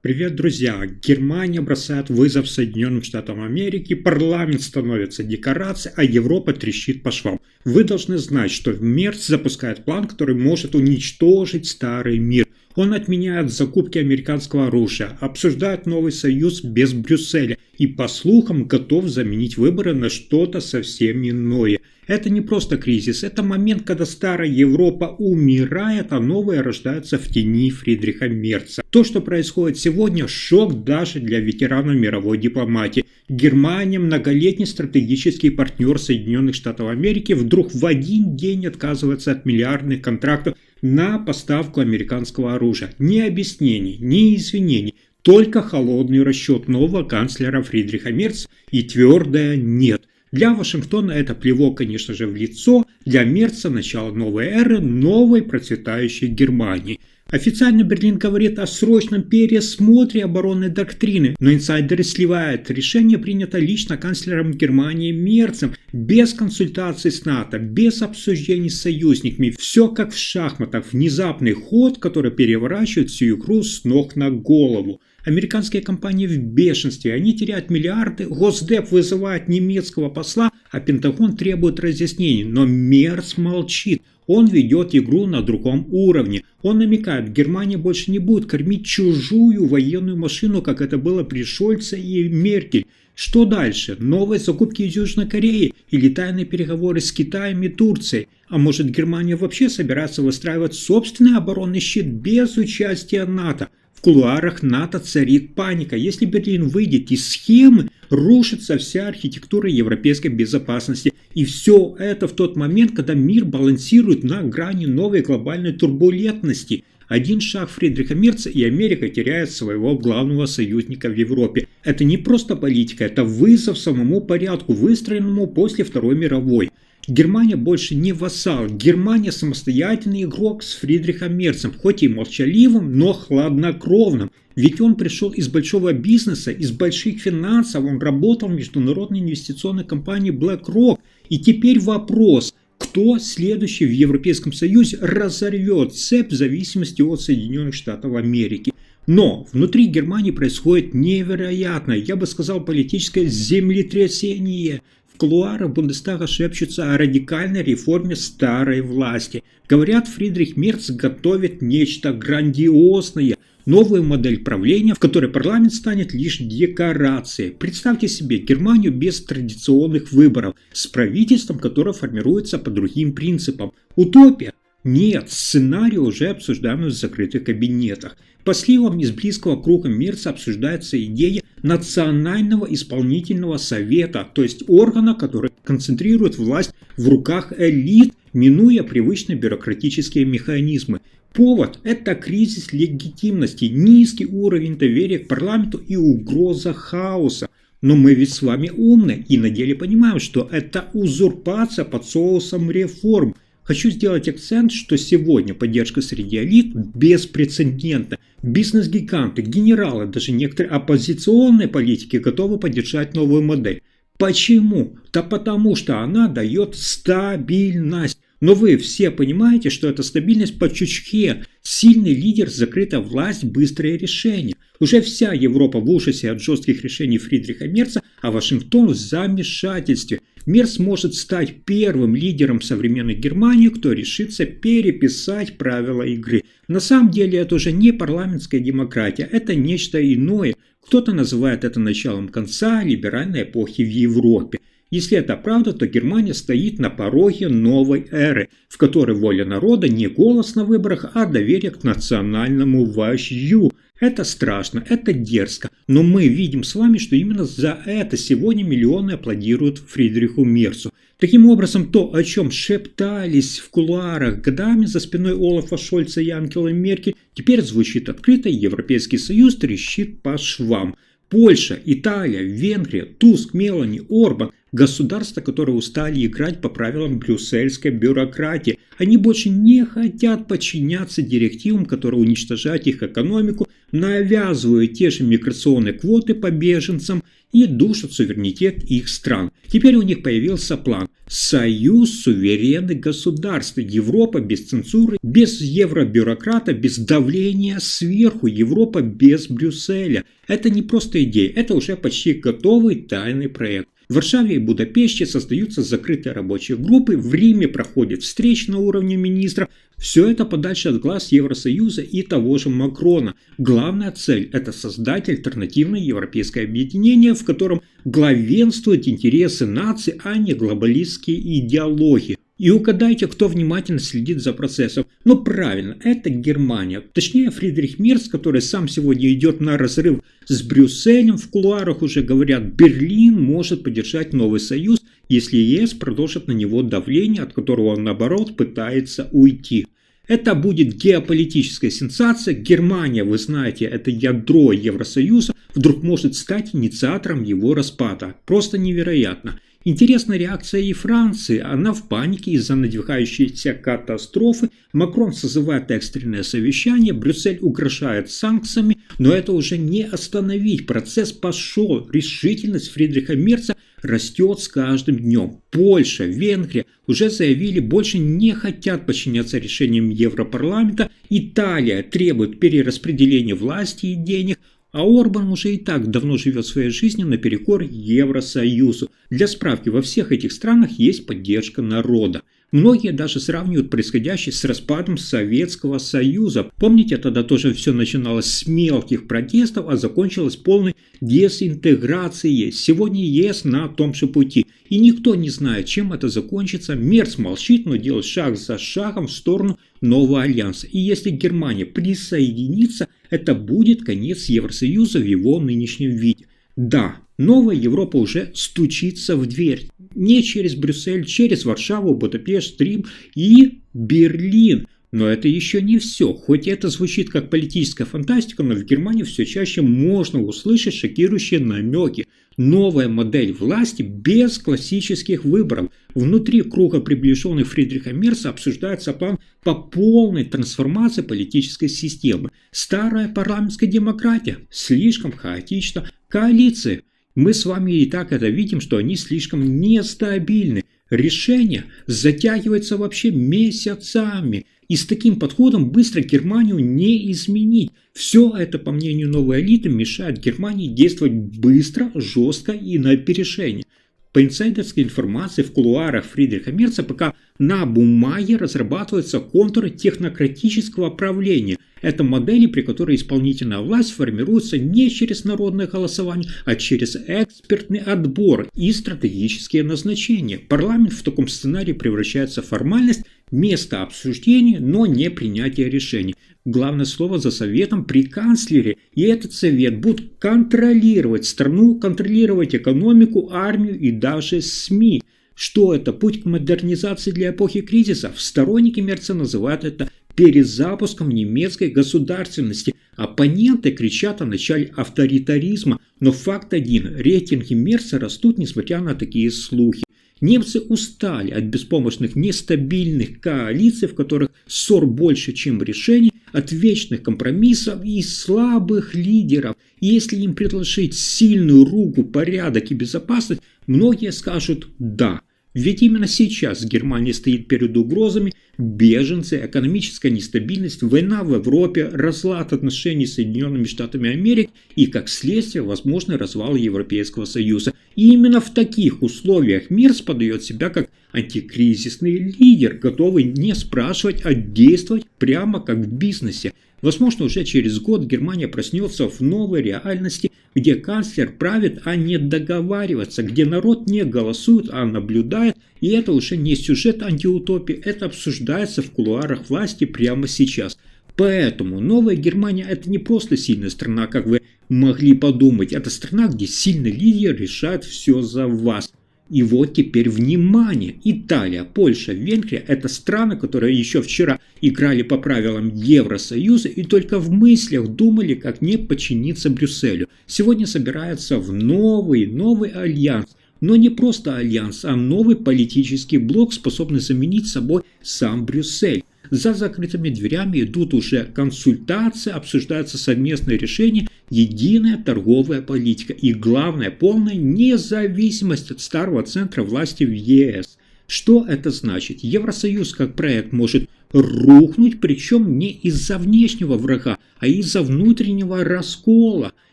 Привет, друзья! Германия бросает вызов Соединенным Штатам Америки, парламент становится декорацией, а Европа трещит по швам. Вы должны знать, что Мерц запускает план, который может уничтожить старый мир. Он отменяет закупки американского оружия, обсуждает новый союз без Брюсселя и, по слухам, готов заменить выборы на что-то совсем иное. Это не просто кризис, это момент, когда старая Европа умирает, а новая рождается в тени Фридриха Мерца. То, что происходит сегодня, шок даже для ветеранов мировой дипломатии. Германия, многолетний стратегический партнер Соединенных Штатов Америки, вдруг в один день отказывается от миллиардных контрактов на поставку американского оружия. Ни объяснений, ни извинений. Только холодный расчет нового канцлера Фридриха Мерца и твердое «нет». Для Вашингтона это плевок, конечно же, в лицо, для Мерца начало новой эры, новой процветающей Германии. Официально Берлин говорит о срочном пересмотре оборонной доктрины, но инсайдеры сливают. Решение принято лично канцлером Германии Мерцем, без консультаций с НАТО, без обсуждений с союзниками. Все как в шахматах, внезапный ход, который переворачивает всю игру с ног на голову. Американские компании в бешенстве, они теряют миллиарды, Госдеп вызывает немецкого посла, а Пентагон требует разъяснений, но Мерц молчит. Он ведет игру на другом уровне. Он намекает, Германия больше не будет кормить чужую военную машину, как это было при Шольце и Меркель. Что дальше? Новые закупки из Южной Кореи или тайные переговоры с Китаем и Турцией? А может, Германия вообще собирается выстраивать собственный оборонный щит без участия НАТО? В кулуарах НАТО царит паника. Если Берлин выйдет из схемы, рушится вся архитектура европейской безопасности. И все это в тот момент, когда мир балансирует на грани новой глобальной турбулентности. Один шаг Фридриха Мерца, и Америка теряет своего главного союзника в Европе. Это не просто политика, это вызов самому порядку, выстроенному после Второй мировой. Германия больше не вассал, Германия самостоятельный игрок с Фридрихом Мерцем, хоть и молчаливым, но хладнокровным. Ведь он пришел из большого бизнеса, из больших финансов, он работал в международной инвестиционной компании BlackRock. И теперь вопрос, кто следующий в Европейском Союзе разорвет цепь в зависимости от Соединенных Штатов Америки. Но внутри Германии происходит невероятное, я бы сказал, политическое землетрясение. В кулуарах Бундестага шепчутся о радикальной реформе старой власти. Говорят, Фридрих Мерц готовит нечто грандиозное, новую модель правления, в которой парламент станет лишь декорацией. Представьте себе Германию без традиционных выборов, с правительством, которое формируется по другим принципам. Утопия? Нет, сценарий уже обсуждаемый в закрытых кабинетах. По сливам из близкого круга Мерца обсуждается идея Национального исполнительного совета, то есть органа, который концентрирует власть в руках элит, минуя привычные бюрократические механизмы. Повод – это кризис легитимности, низкий уровень доверия к парламенту и угроза хаоса. Но мы ведь с вами умны и на деле понимаем, что это узурпация под соусом реформ. Хочу сделать акцент, что сегодня поддержка среди элит беспрецедентна. Бизнес-гиганты, генералы, даже некоторые оппозиционные политики готовы поддержать новую модель. Почему? Да потому что она дает стабильность. Но вы все понимаете, что эта стабильность по чучхе. Сильный лидер, закрытая власть, быстрые решения. Уже вся Европа в ужасе от жестких решений Фридриха Мерца, а Вашингтон в замешательстве. Мерц может стать первым лидером современной Германии, кто решится переписать правила игры. На самом деле это уже не парламентская демократия, это нечто иное. Кто-то называет это началом конца либеральной эпохи в Европе. Если это правда, то Германия стоит на пороге новой эры, в которой воля народа не голос на выборах, а доверие к национальному вождю. Это страшно, это дерзко, но мы видим с вами, что именно за это сегодня миллионы аплодируют Фридриху Мерцу. Таким образом, то, о чем шептались в кулуарах годами за спиной Олафа Шольца и Ангелы Меркель, теперь звучит открыто, и Европейский Союз трещит по швам. Польша, Италия, Венгрия, Туск, Мелани, Орбан Государства, которые устали играть по правилам брюссельской бюрократии. Они больше не хотят подчиняться директивам, которые уничтожают их экономику, навязывают те же миграционные квоты по беженцам и душат суверенитет их стран. Теперь у них появился план – союз суверенных государств. Европа без цензуры, без евробюрократа, без давления сверху. Европа без Брюсселя. Это не просто идея, это уже почти готовый тайный проект. В Варшаве и Будапеште создаются закрытые рабочие группы, в Риме проходят встречи на уровне министров. Все это подальше от глаз Евросоюза и того же Макрона. Главная цель – это создать альтернативное европейское объединение, в котором главенствуют интересы наций, а не глобалистские идеологии. И угадайте, кто внимательно следит за процессом. Ну правильно, это Германия. Точнее, Фридрих Мерц, который сам сегодня идет на разрыв с Брюсселем. В кулуарах уже говорят, Берлин может поддержать новый союз, если ЕС продолжит на него давление, от которого он, наоборот, пытается уйти. Это будет геополитическая сенсация. Германия, вы знаете, это ядро Евросоюза, вдруг может стать инициатором его распада. Просто невероятно. Интересна реакция и Франции. Она в панике из-за надвигающейся катастрофы. Макрон созывает экстренное совещание, Брюссель угрожает санкциями, но это уже не остановить. Процесс пошел. Решительность Фридриха Мерца растет с каждым днем. Польша, Венгрия уже заявили, больше не хотят подчиняться решениям Европарламента. Италия требует перераспределения власти и денег. А Орбан уже и так давно живет своей жизнью наперекор Евросоюзу. Для справки, во всех этих странах есть поддержка народа. Многие даже сравнивают происходящее с распадом Советского Союза. Помните, тогда тоже все начиналось с мелких протестов, а закончилось полной дезинтеграцией. Сегодня ЕС на том же пути. И никто не знает, чем это закончится. Мерц молчит, но делает шаг за шагом в сторону нового альянса. И если Германия присоединится, это будет конец Евросоюза в его нынешнем виде. Да, новая Европа уже стучится в дверь. Не через Брюссель, через Варшаву, Будапешт, Рим и Берлин. Но это еще не все. Хоть это звучит как политическая фантастика, но в Германии все чаще можно услышать шокирующие намеки. Новая модель власти без классических выборов. Внутри круга приближенных Фридриха Мерца обсуждается план по полной трансформации политической системы. Старая парламентская демократия слишком хаотична. Коалиции. Мы с вами и так это видим, что они слишком нестабильны. Решение затягивается вообще месяцами. И с таким подходом быстро Германию не изменить. Все это, по мнению новой элиты, мешает Германии действовать быстро, жестко и на опережение. По инсайдерской информации в кулуарах Фридриха Мерца пока на бумаге разрабатываются контуры технократического правления. Это модели, при которой исполнительная власть формируется не через народное голосование, а через экспертный отбор и стратегические назначения. Парламент в таком сценарии превращается в формальность, место обсуждения, но не принятия решений. Главное слово за советом при канцлере, и этот совет будет контролировать страну, контролировать экономику, армию и даже СМИ. Что это? Путь к модернизации для эпохи кризиса? Сторонники Мерца называют это перезапуском немецкой государственности. Оппоненты кричат о начале авторитаризма, но факт один – рейтинги Мерца растут, несмотря на такие слухи. Немцы устали от беспомощных нестабильных коалиций, в которых ссор больше, чем решений, от вечных компромиссов и слабых лидеров. И если им предложить сильную руку, порядок и безопасность, многие скажут «да». Ведь именно сейчас Германия стоит перед угрозами: беженцы, экономическая нестабильность, война в Европе, разлад отношений с Соединенными Штатами Америки и, как следствие, возможный развал Европейского Союза. И именно в таких условиях Мерц подает себя как антикризисный лидер, готовый не спрашивать, а действовать прямо как в бизнесе. Возможно, уже через год Германия проснется в новой реальности, где канцлер правит, а не договаривается, где народ не голосует, а наблюдает, и это уже не сюжет антиутопии, это обсуждается в кулуарах власти прямо сейчас. Поэтому новая Германия – это не просто сильная страна, как вы могли подумать, это страна, где сильный лидер решает все за вас. И вот теперь внимание! Италия, Польша, Венгрия – это страны, которые еще вчера играли по правилам Евросоюза и только в мыслях думали, как не подчиниться Брюсселю. Сегодня собираются в новый альянс. Но не просто альянс, а новый политический блок, способный заменить собой сам Брюссель. За закрытыми дверями идут уже консультации, обсуждаются совместные решения, единая торговая политика и, главное, полная независимость от старого центра власти в ЕС. Что это значит? Евросоюз как проект может рухнуть, причем не из-за внешнего врага, а из-за внутреннего раскола.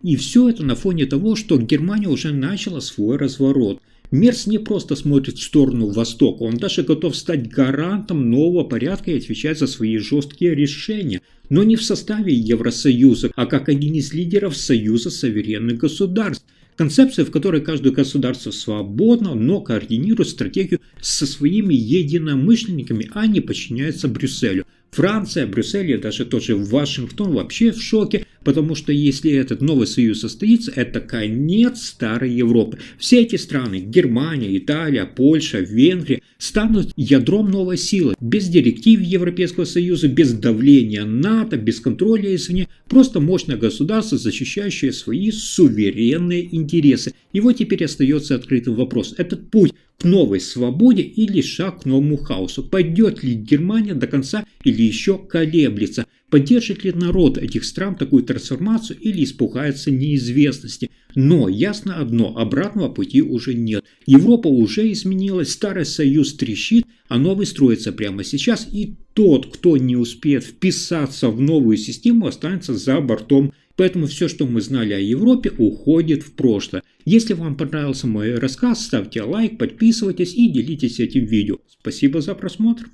И все это на фоне того, что Германия уже начала свой разворот. Мерц не просто смотрит в сторону Востока, он даже готов стать гарантом нового порядка и отвечать за свои жесткие решения, но не в составе Евросоюза, а как один из лидеров Союза суверенных государств. Концепция, в которой каждое государство свободно, но координирует стратегию со своими единомышленниками, а не подчиняется Брюсселю. Франция, Брюссель и даже тот же Вашингтон вообще в шоке, потому что если этот новый союз состоится, это конец старой Европы. Все эти страны, Германия, Италия, Польша, Венгрия, станут ядром новой силы. Без директив Европейского Союза, без давления НАТО, без контроля извне, просто мощное государство, защищающее свои суверенные интересы. И вот теперь остается открытым вопрос. Этот путь к новой свободе или шаг к новому хаосу? Пойдет ли Германия до конца или еще колеблется? Поддержит ли народ этих стран такую трансформацию или испугается неизвестности? Но ясно одно, обратного пути уже нет. Европа уже изменилась, старый союз трещит, а новый строится прямо сейчас, и тот, кто не успеет вписаться в новую систему, останется за бортом. Поэтому все, что мы знали о Европе, уходит в прошлое. Если вам понравился мой рассказ, ставьте лайк, подписывайтесь и делитесь этим видео. Спасибо за просмотр.